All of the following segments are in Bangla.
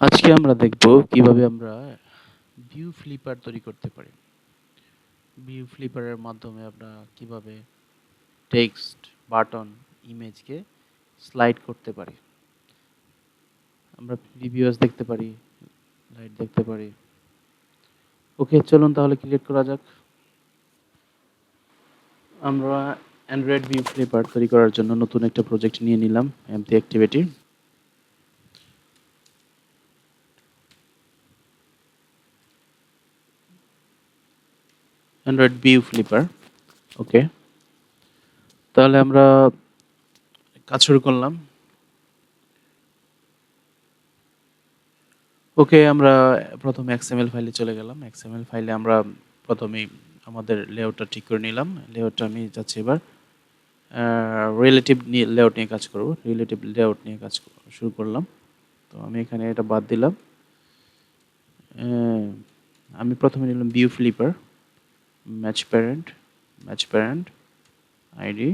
আজকে আমরা দেখব কিভাবে আমরা ভিউ ফ্লিপার তৈরি করতে পারি। ভিউ ফ্লিপারের মাধ্যমে আমরা কিভাবে টেক্সট, বাটন, ইমেজকে স্লাইড করতে পারি। আমরা প্রিভিউস দেখতে পারি, লাইট দেখতে পারি। ওকে, চলুন তাহলে ক্রিয়েট করা যাক। আমরা অ্যান্ড্রয়েড ভিউ ফ্লিপার তৈরি করার জন্য নতুন একটা প্রজেক্ট নিয়ে নিলাম, empty activity. Android view flipper. Okay, তাহলে আমরা কাজ শুরু করলাম। ওকে, আমরা প্রথমে এক্সএমএল ফাইলে চলে গেলাম। এক্সএমএল ফাইলে আমরা প্রথমেই আমাদের লেআউটটা ঠিক করে নিলাম। লেআউটটা আমি যাচ্ছি এবার রিলেটিভ লেআউট নিয়ে কাজ করব। রিলেটিভ লেআউট নিয়ে কাজ শুরু করলাম। তো আমি এখানে এটা বাদ দিলাম। আমি প্রথমে নিলাম view flipper, match parent ID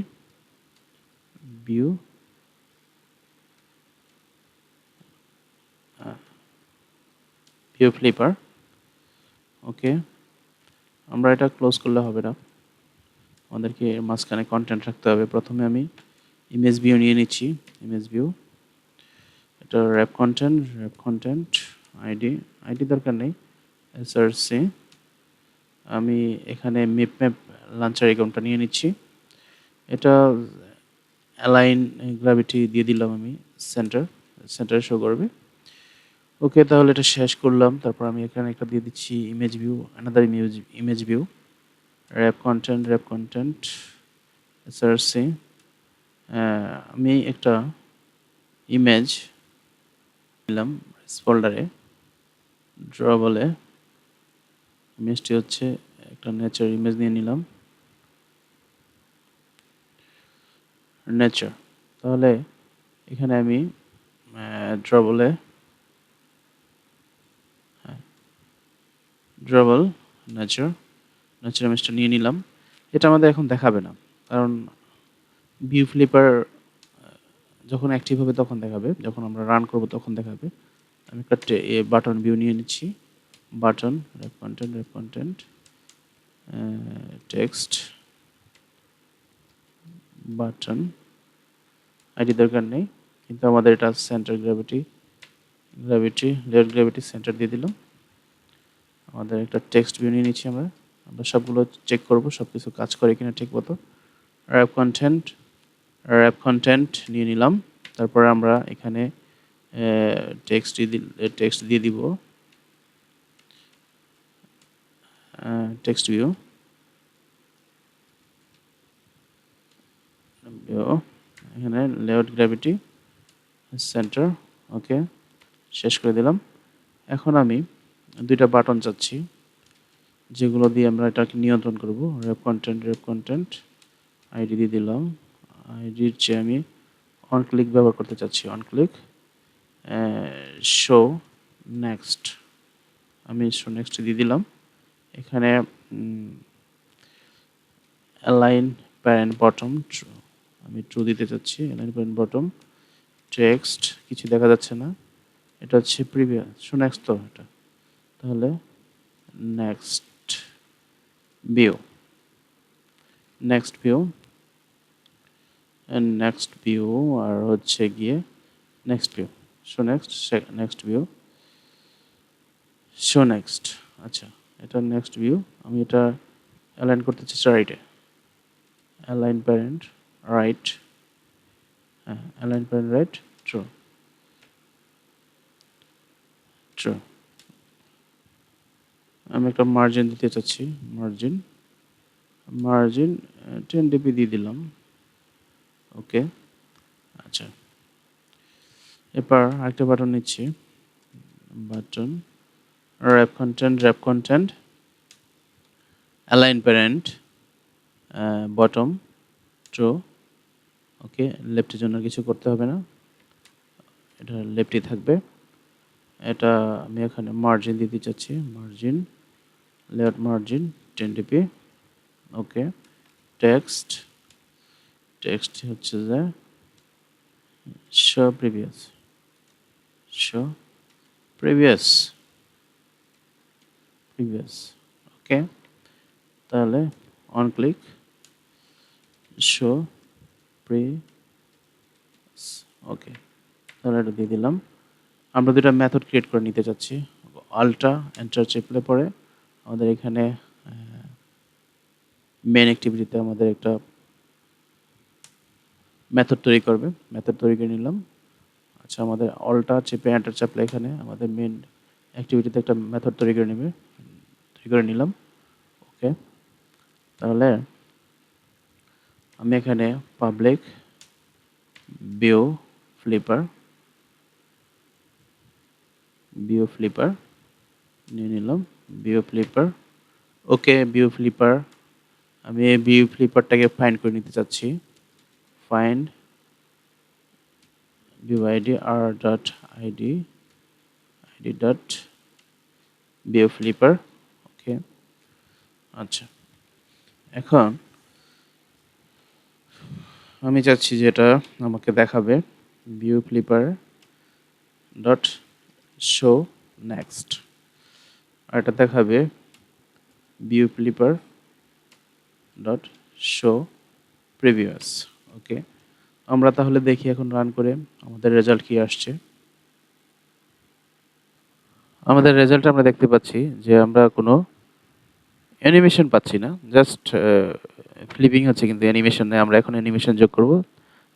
view view flipper. Okay, আমরা এটা ক্লোজ করলে হবে না, আমাদেরকে মাঝখানে কন্টেন্ট রাখতে হবে। প্রথমে আমি ইমেজ ভিউ নিয়ে নিচ্ছি। ইমেজ ভিউ, এটা র্যাপ কন্টেন্ট আইডি দরকার নেই, এসআরসি। আমি এখানে ম্যাপ লাঞ্চার আইকনটা নিয়ে নিচ্ছি। এটা অ্যালাইন গ্র্যাভিটি দিয়ে দিলাম, আমি সেন্টারে শো করবে। ওকে, তাহলে এটা শেষ করলাম। তারপর আমি এখানে একটা দিয়ে দিচ্ছি image view, another image view, rap content SRC. আমি একটা ইমেজ নিলাম ফোল্ডারে, ড্র বলে। ইমেজটি হচ্ছে একটা নেচার ইমেজ নিয়ে নিলাম, নেচার। তাহলে এখানে আমি ড্রবল নেচার ইমেজটা নিয়ে নিলাম। এটা আমাদের এখন দেখাবে না, কারণ ভিউ ফ্লিপার যখন অ্যাক্টিভ হবে তখন দেখাবে, যখন আমরা রান করব তখন দেখাবে। আমি একটা বাটন ভিউ নিয়ে নিচ্ছি। Button wrap content text button, ID দরকার নেই, কিন্তু আমাদের এটা সেন্টার গ্র্যাভিটি সেন্টার দিয়ে দিলাম। আমাদের একটা টেক্সট ভিউ নিয়ে নিচ্ছি। আমরা সবগুলো চেক করব সব কিছু কাজ করে কিনা ঠিক মতো। র্যাপ কন্টেন্ট নিয়ে নিলাম। তারপরে আমরা এখানে টেক্সট দিয়ে দিব, টেক্সট ভিউ এখানে লেআউট গ্র্যাভিটি সেন্টার। ওকে, শেষ করে দিলাম। এখন আমি দুইটা বাটন চাচ্ছি যেগুলো দিয়ে আমরা এটাকে নিয়ন্ত্রণ করব। র্যাপ কন্টেন্ট আইডি দিয়ে দিলাম। আইডির চেয়ে আমি অন ক্লিক ব্যবহার করতে চাচ্ছি। অন ক্লিক শো নেক্সট, আমি শো নেক্সট দিয়ে দিলাম। এখানে অ্যালাইন প্যারেন্ট বটম ট্রু, আমি ট্রু দিতে চাচ্ছি। অ্যালাইন প্যারেন্ট বটম টেক্সট, কিছু দেখা যাচ্ছে না, এটা হচ্ছে প্রিভিয়াস। শো নেক্সট তো এটা, তাহলে নেক্সট ভিউ আর হচ্ছে গিয়ে নেক্সট ভিউ, শো নেক্সট। আচ্ছা, এটা নেক্সট ভিউ। আমি এটা অ্যালাইন করতে চাচ্ছি রাইটে। Align parent right, true. আমি একটা মার্জিন দিতে চাচ্ছি। মার্জিন 10 dp দিয়ে দিলাম। ওকে, আচ্ছা, এবার আরেকটা বাটন নিচ্ছি। Button wrap content align parent bottom true. Okay, লেফটের জন্য কিছু করতে হবে না, এটা লেফটই থাকবে। এটা আমি এখানে মার্জিন দিতে চাচ্ছি। Layout margin 10 dp। ওকে, টেক্সট হচ্ছে যে শো প্রিভিয়াস ওকে, তাহলে অন ক্লিক শো প্রিভিয়াস। ওকে, তাহলে এটা দিয়ে দিলাম। আমরা দুটা মেথড ক্রিয়েট করে নিতে চাচ্ছি। আল্ট্রা এন্টার চেপলে পরে আমাদের এখানে মেন অ্যাক্টিভিটিতে আমাদের একটা মেথড তৈরি করবে, মেথড তৈরি করে নিলাম। আচ্ছা, আমাদের অল্টা চেপে এন্টার চাপলে এখানে আমাদের মেন অ্যাক্টিভিটিতে একটা মেথড তৈরি করে নিলাম। ওকে, তাহলে আমি এখানে পাবলিক ভিউ ফ্লিপার নিয়ে নিলাম। View flipper, okay. View flipper, আমি এই ভিউ ফ্লিপারটাকে ফাইন্ড করে নিতে চাচ্ছি। Find view ID R dot ID dot view flipper. Okay, আচ্ছা, এখন আমি চাচ্ছি যেটা আমাকে দেখাবে view flipper dot show next, আর এটা দেখাবে view flipper dot show previous. Okay, আমরা তাহলে দেখি এখন রান করে আমাদের রেজাল্ট কি আসছে। আমাদের রেজাল্টে আমরা দেখতে পাচ্ছি যে আমরা কোনো অ্যানিমেশন পাচ্ছি না, জাস্ট ফ্লিপিং হচ্ছে, কিন্তু অ্যানিমেশন নেই। আমরা এখন অ্যানিমেশন যোগ করব,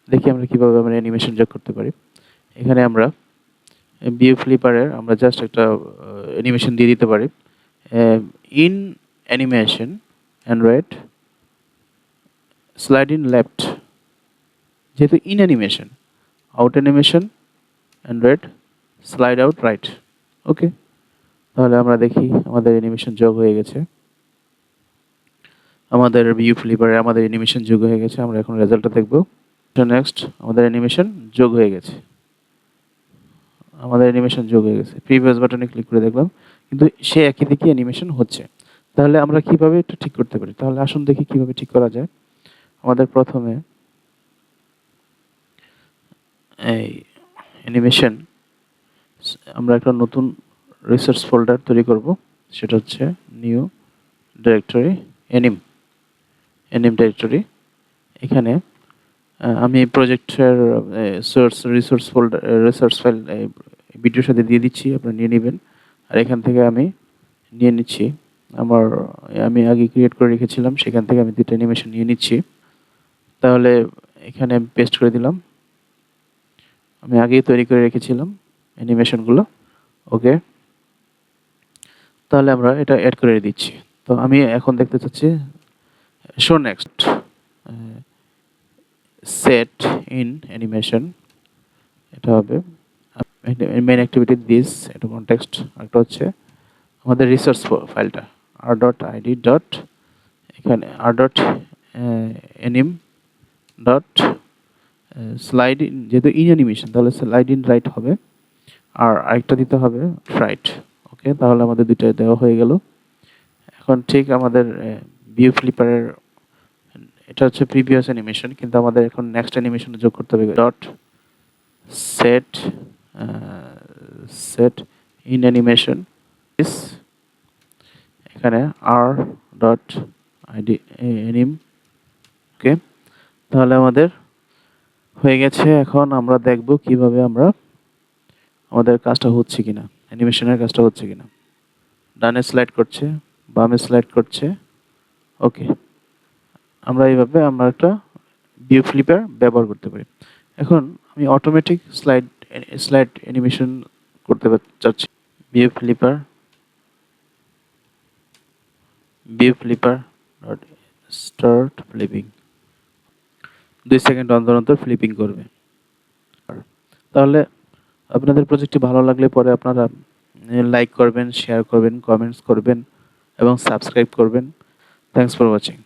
দেখি আমরা কিভাবে আমরা অ্যানিমেশন যোগ করতে পারি। এখানে আমরা ভিউ ফ্লিপারের আমরা জাস্ট একটা অ্যানিমেশন দিয়ে দিতে পারি। In animation android slide in left, যেহেতু in animation, out animation android slide out right. Okay, তাহলে আমরা দেখি আমাদের অ্যানিমেশন যোগ হয়ে গেছে। আমাদের ভিউ ফ্লিপারে আমাদের অ্যানিমেশন যোগ হয়ে গেছে। আমরা এখন রেজাল্টটা দেখব। নেক্সট, আমাদের অ্যানিমেশন যোগ হয়ে গেছে। প্রিভিয়াস বাটনে ক্লিক করে দেখলাম, কিন্তু সে একই দিকে অ্যানিমেশন হচ্ছে। তাহলে আমরা কিভাবে এটা ঠিক করতে পারি? তাহলে আসুন দেখি কিভাবে ঠিক করা যায়। আমাদের প্রথমে এই অ্যানিমেশন আমরা একটা নতুন রিসোর্স ফোল্ডার তৈরি করব, সেটা হচ্ছে নিউ ডিরেক্টরি অ্যানিম ডিরেক্টরি। এখানে আমি প্রজেক্টের রিসোর্স ফাইল ভিডিওর সাথে দিয়ে দিচ্ছি, আপনারা নিয়ে নেবেন। আর এখান থেকে আমি নিয়ে নিচ্ছি আমি আগে ক্রিয়েট করে রেখেছিলাম, সেখান থেকে আমি দুটো অ্যানিমেশন নিয়ে নিচ্ছি। তাহলে এখানে আমি পেস্ট করে দিলাম, আমি আগেই তৈরি করে রেখেছিলাম অ্যানিমেশনগুলো। ওকে, তাহলে আমরা এটা অ্যাড করে দিচ্ছি। তো আমি এখন দেখতে চাচ্ছি show next set in animation, এটা হবে মেইন অ্যাক্টিভিটি দিস, এটা কনটেক্সট। একটা হচ্ছে আমাদের রিসোর্স ফাইলটা আর ডট আইডি ডট, এখানে আর dot anim dot slide in, যেহেতু ইন অ্যানিমেশন তাহলে স্লাইড ইন রাইট হবে, আর আরেকটা দিতে হবে রাইট। ওকে, তাহলে আমাদের দুটো দেওয়া হয়ে গেল। এখন ঠিক আমাদের ভিউ ফ্লিপারের এটা হচ্ছে প্রিভিয়াস অ্যানিমেশন, কিন্তু আমাদের এখন নেক্সট অ্যানিমেশন যোগ করতে হবে। ডট সেট ইন অ্যানিমেশন ইস, এখানে আর ডট আইডি অ্যানিম। ওকে, তাহলে আমাদের হয়ে গেছে। এখন আমরা দেখব কিভাবে আমাদের কাজটা হচ্ছে কিনা, অ্যানিমেশনের কাজটা হচ্ছে কিনা। ডানে স্লাইড করছে, বামে স্লাইড করছে। ওকে, আমরা এইভাবে একটা ভিউ ফ্লিপার ব্যবহার করতে পারি। এখন আমি অটোমেটিক স্লাইড অ্যানিমেশন করতে চাচ্ছি। View flipper dot start flipping, 2 second অন্তর অন্তর ফ্লিপিং করবে। তাহলে আপনাদের প্রজেক্টটি ভালো লাগলে পরে আপনারা লাইক করবেন, শেয়ার করবেন, কমেন্টস করবেন এবং সাবস্ক্রাইব করবেন। Thanks for watching.